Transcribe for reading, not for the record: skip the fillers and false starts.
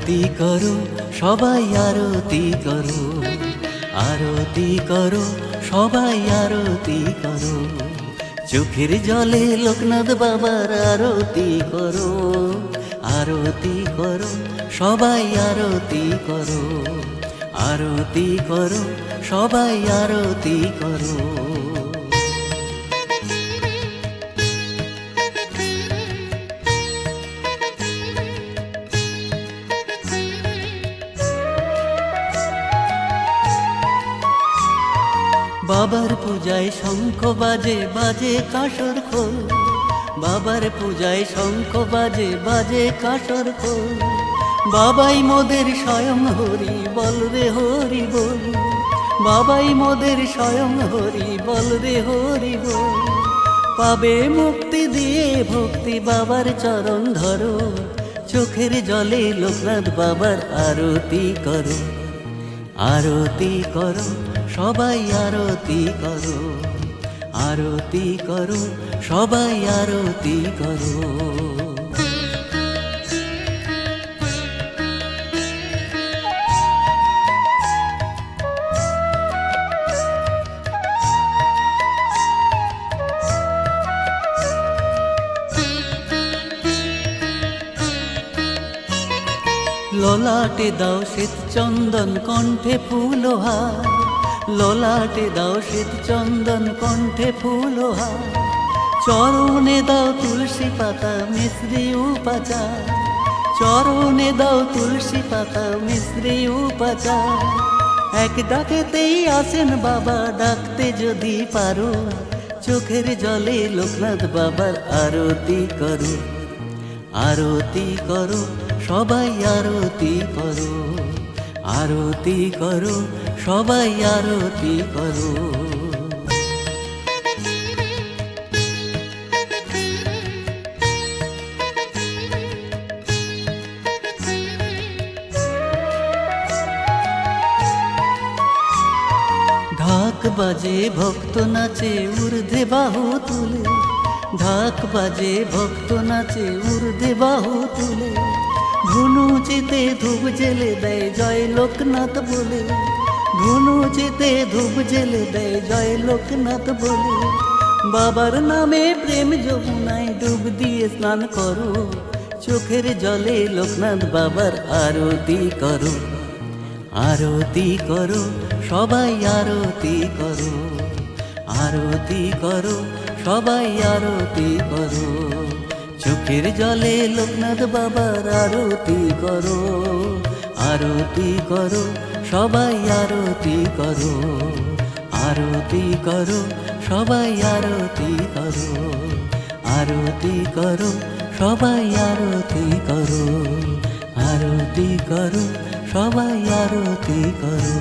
আরতি করো সবাই আরতি করো, আরতি করো সবাই আরতি করো। চোখের জলে লোকনাথ বাবার আরতি করো, আরতি করো সবাই আরতি করো, আরতি করো সবাই আরতি করো। বাবার পূজায় শঙ্খ বাজে বাজে কাসর খোল, বাবার পূজায় শঙ্খ বাজে বাজে কাসর খোল। বাবাই মোদের স্বয়ং হরি বল রে হরি বল, বাবাই মোদের স্বয়ং হরি বল রে হরি বল। পাবে মুক্তি দিয়ে ভক্তি বাবার চরণ ধরো, চোখের জলে লোকনাথ বাবার আরতি করো, আরতি করো সবাই আরতি করো, আরতি করো সবাই আরতি করো। ললাটে দাও শ্বেত চন্দন কণ্ঠে ফুলহার, ললাটে দাও শ্বেত চন্দন কণ্ঠে ফুলহার। চরণে দাও তুলসী পাতা মিশ্রি উপাচার, চরণে দাও তুলসী পাতা মিশ্রি উপাচার। এক ডাকেতেই আসেন বাবা, ডাকতে যদি পারো, চোখের জলে লোকনাথ বাবার আরতি করো, আরতি করো সবাই আরতি করো, আরতি করো সবাই আরতি করো। ঢাক বাজে ভক্ত নাচে ঊর্ধ্বে বাহু তুলে, ঢাক বাজে ভক্ত নাচে ঊর্ধ্বে বাহু তুলে। ধুনুচিতে ধূপ জেলে দেয় জয় লোকনাথ বলে, ধুনুচিতে ধূপ জেলে দেয় জয় লোকনাথ বলে। বাবার নামে প্রেম যমুনায় ডুব দিয়ে স্নান করো, চোখের জলে লোকনাথ বাবার আরতি করো, আরতি করো সবাই আরতি করো, আরতি করো সবাই আরতি করো। চোখের জলে লোকনাথ বাবার আরতি করো, আরতি করো সবাই আরতি করো, আরতি করো সবাই আরতি করো, আরতি করো সবাই আরতি করো, আরতি করো সবাই আরতি করো।